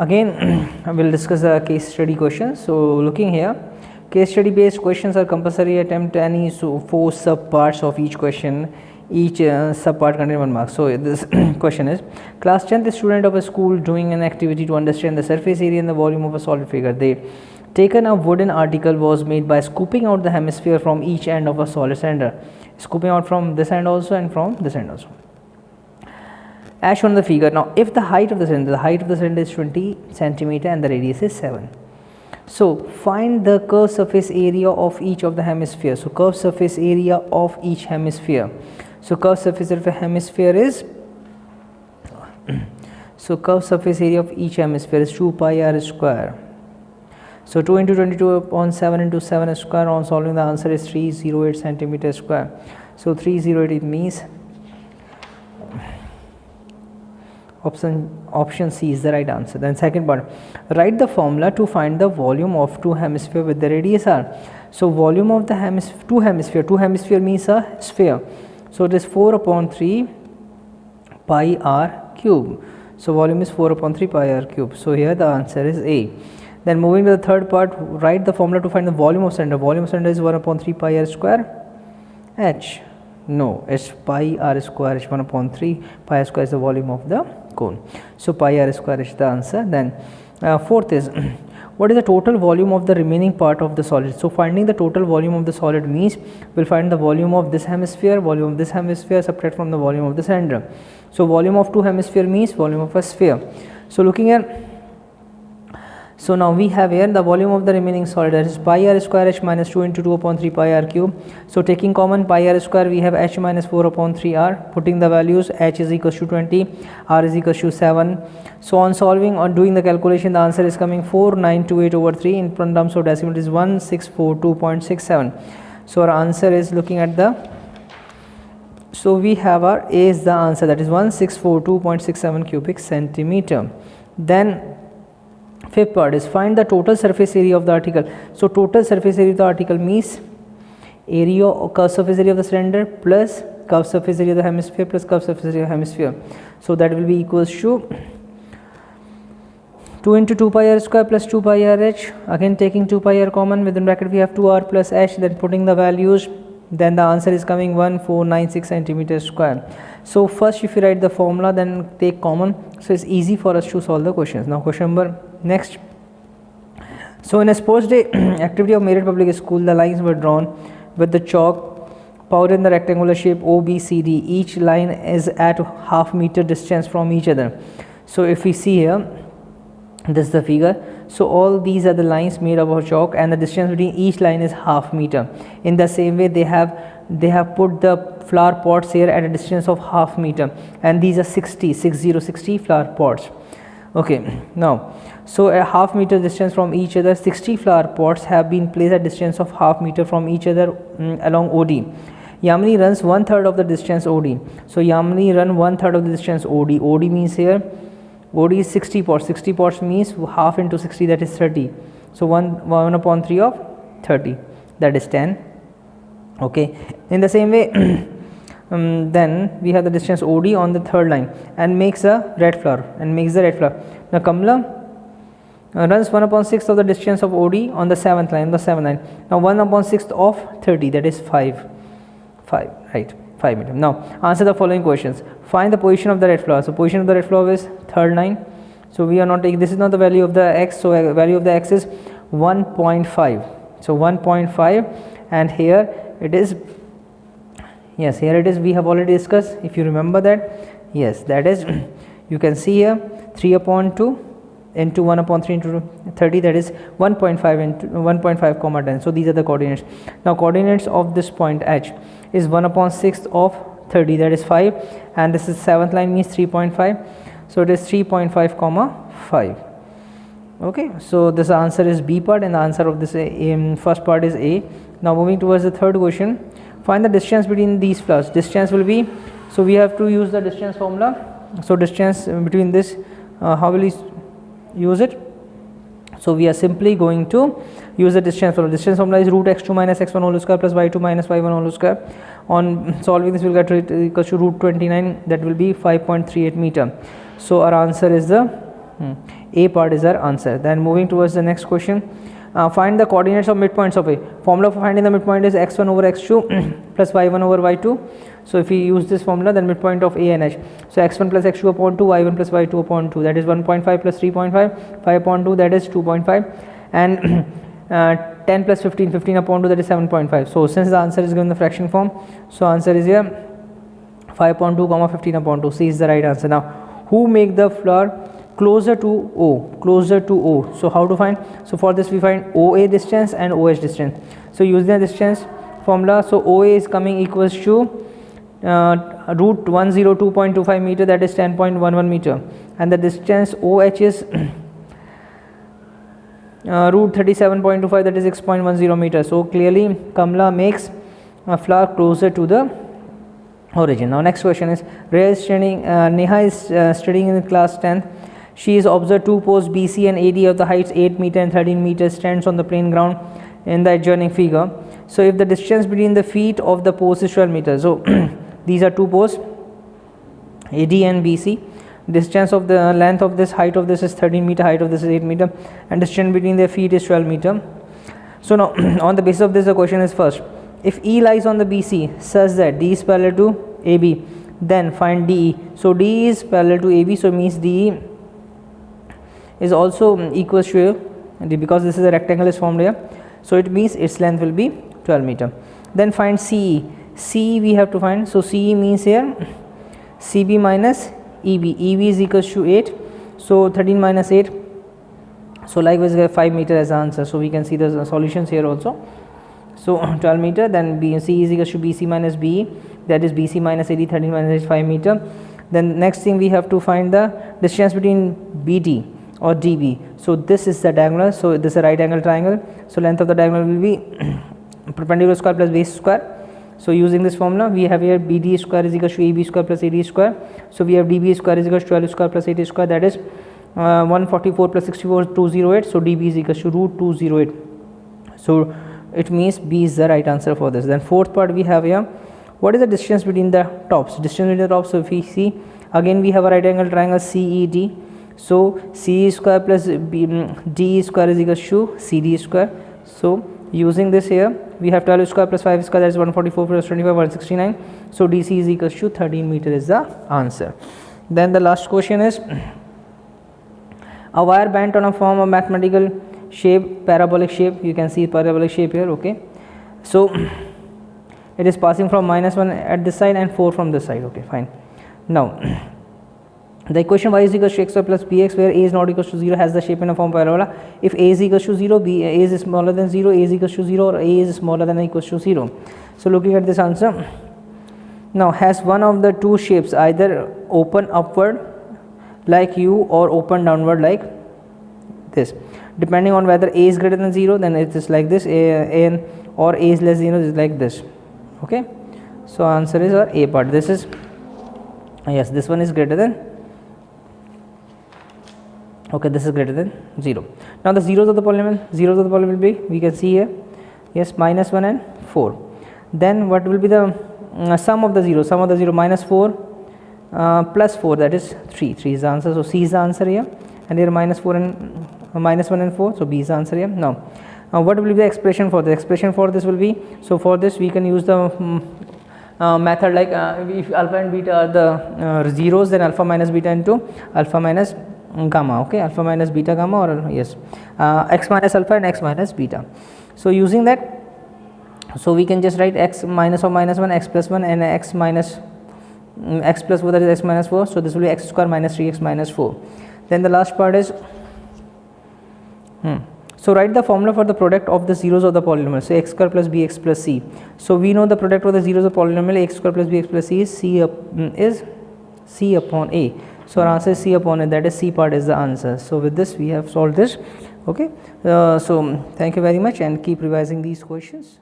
Again I will discuss the case study questions. So looking here, case study based questions are compulsory. Attempt any 4 sub parts of each question. Each sub part contain 1 mark. So this question is, class 10th student of a school doing an activity to understand the surface area and the volume of a solid figure. They taken a wooden article was made by scooping out the hemisphere from each end of a solid cylinder. Scooping out from this end also and from this end also, as shown in the figure. Now if the height of the cylinder is 20 centimeter and the radius is 7. So find the curved surface area of each of the hemisphere. So curved surface area of each hemisphere. So curved surface area of a hemisphere is so curved surface area of each hemisphere is 2 pi r square. So 2 into 22 upon 7 into 7 square. On solving, the answer is 308 centimeter square. So 308, it means option C is the right answer. Then second part, write the formula to find the volume of two hemisphere with the radius r. So volume of the two hemisphere means a sphere. So it is 4 upon 3 pi r cube. So volume is 4 upon 3 pi r cube. So here the answer is A. Then moving to the third part, write the formula to find the volume of cylinder. Volume of cylinder is 1 upon 3 pi r square h. No, it's pi r square h. 1 upon 3 pi r square is the volume of the cone. So pi r square is the answer. Then fourth is, what is the total volume of the remaining part of the solid? So finding the total volume of the solid means we'll find the volume of this hemisphere, subtract from the volume of the cylinder. So volume of two hemisphere means volume of a sphere. So looking at, so now we have here the volume of the remaining solid, that is pi r square h minus 2 into 2 upon 3 pi r cube. So taking common pi r square, we have h minus 4 upon 3 r. Putting the values, h is equals to 20, r is equals to 7. So on solving or doing the calculation, the answer is coming 4928 over 3. In terms of decimal, it is 1642.67. So our answer is looking at the, so we have our A is the answer, that is 1642.67 cubic centimeter. Then fifth part is, find the total surface area of the article. So total surface area of the article means area or curved surface area of the cylinder plus curved surface area of the hemisphere plus curved surface area of the hemisphere. So that will be equals to 2 into 2 pi r square plus 2 pi r h. Again taking 2 pi r common, within bracket we have 2 r plus h. Then putting the values, then the answer is coming 1496 centimeter square. So first if you write the formula, then take common, so it's easy for us to solve the questions. Now question number next. So in a sports day activity of Meerut Public School, the lines were drawn with the chalk powder in the rectangular shape OBCD. Each line is at half meter distance from each other. So if we see here, this is the figure. So all these are the lines made up of chalk and the distance between each line is half meter. In the same way, they have put the flower pots here at a distance of half meter, and these are 60 flower pots. Okay, now so a half meter distance from each other, 60 flower pots have been placed at distance of half meter from each other along OD. Yamini runs 1/3 of the distance OD. So Yamini run 1/3 of the distance OD. OD means here, OD is 60 pots. 60 pots means half into 60, that is 30. So 1 upon 3 of 30, that is 10. Okay, in the same way then we have the distance OD on the third line and makes a red flower Now Kamala runs 1 upon 6th of the distance of OD on the seventh line. Now 1 upon 6th of 30, that is 5, right, 5 meter. Now answer the following questions. Find the position of the red flower. So position of the red flower is third line. So we are not taking, this is not the value of the x, so value of the x is 1.5. So 1.5, and here it is, yes, here it is, we have already discussed, if you remember that. Yes, that is, you can see here 3 upon 2 into 1 upon 3 into 30, that is 1.5 into 1.5 comma 10. So these are the coordinates. Now coordinates of this point h is 1 upon 6th of 30, that is 5, and this is seventh line means 3.5. So it is 3.5 comma 5. Okay, so this answer is B part, and the answer of this first part is A. Now moving towards the third question, find the distance between these flowers. Distance will be, so we have to use the distance formula. So distance between this, how will we use it? So we are simply going to use the distance formula. Distance formula is root x2 minus x1 whole square plus y2 minus y1 whole square. On solving this, we will get equals to root 29, that will be 5.38 meter. So our answer is the A part is our answer. Then moving towards the next question. Find the coordinates of midpoints of A. Formula for finding the midpoint is x1 over x2 plus y1 over y2. So if we use this formula, then midpoint of A and H. So x1 plus x2 upon 2, y1 plus y2 upon 2, that is 1.5 plus 3.5, 5 upon 2, that is 2.5, and 10 plus 15, 15 upon 2, that is 7.5. So since the answer is given in the fraction form, so answer is here 5 upon 2 comma 15 upon 2. C is the right answer. Now who make the floor closer to O, closer to O? So how to find? So for this we find OA distance and OH distance. So using the distance formula, so OA is coming equals to root 102.25 meter, that is 10.11 meter, and the distance OH is root 37.25, that is 6.10 meter. So clearly Kamla makes a flower closer to the origin. Now next question is, Neha is studying in class 10th. She is observed two posts BC and AD of the heights 8 meter and 13 meter stands on the plain ground in the adjoining figure. So if the distance between the feet of the post is 12 meters, so these are two posts AD and BC. Distance of the length of this, height of this is 13 meter, height of this is 8 meter, and distance between their feet is 12 meter. So now on the basis of this, the question is, first, if E lies on the BC such that D is parallel to AB, then find DE. So DE is parallel to AB, so it means DE is also equals to A, because this is a rectangle is formed here, so it means its length will be 12 meter. Then find CE. CE we have to find, so CE means here CB minus EB. EB is equals to 8, so 13 minus 8, so likewise we have 5 meter as the answer. So we can see the solutions here also. So 12 meter, then C is equals to BC minus BE, that is BC minus AD, 13 minus 8, 5 meter. Then next thing we have to find the distance between BD or DB. So this is the diagonal, so this is a right angle triangle, so length of the diagonal will be perpendicular square plus base square. So using this formula, we have here BD square is equals to AB square plus AD square. So we have DB square is equals to 12 square plus 8 square, that is 144 plus 64 208. So DB is equals to root 208. So it means B is the right answer for this. Then fourth part we have here, what is the distance between the tops? Distance between the tops, so if we see, again we have a right angle triangle CED. So CE square plus DE square is equals to CD square. So using this here, we have 12 square plus 5 square, that is 144 plus 25, 169. So DC is equals to 13 meter is the answer. Then the last question is, a wire bent on a form of mathematical shape, parabolic shape, you can see parabolic shape here, okay. So it is passing from -1 at this side and 4 from this side, okay, fine. Now the equation y is equals to x plus bx, where a is not equals to 0, has the shape in a form parabola. If a is equals to 0, b a is smaller than 0, a is equals to 0, or a is smaller than or equals to 0. So looking at this answer, now has one of the two shapes either open upward like U or open downward like this. Depending on whether a is greater than 0, then it is like this, or a is less than 0 is like this, okay. So answer is our A part. This is, yes, this one is greater than, okay, this is greater than 0. Now the zeros of the polynomial, will be, we can see here, yes, -1 and 4. Then what will be the sum of the zero? Sum of the zero, -4 plus 4, that is 3. 3 is the answer. So C is the answer here, and here -4 and -1 and 4. So B is the answer here. Now what will be the expression for this? Expression for this will be, so for this we can use the method like if alpha and beta are the zeros, then alpha minus beta into alpha minus gamma, okay, alpha minus beta gamma, or yes, x minus alpha and x minus beta. So using that, so we can just write x minus of -1, x plus 1, and x minus x plus 4, that is x minus 4. So this will be x square minus 3x minus 4. Then the last part is, so write the formula for the product of the zeros of the polynomial. So x square plus bx plus c. So we know the product of the zeros of polynomial x square plus bx plus c is c upon a. So our answer is c upon a, that is C part is the answer. So with this we have solved this, okay. So thank you very much, and keep revising these questions.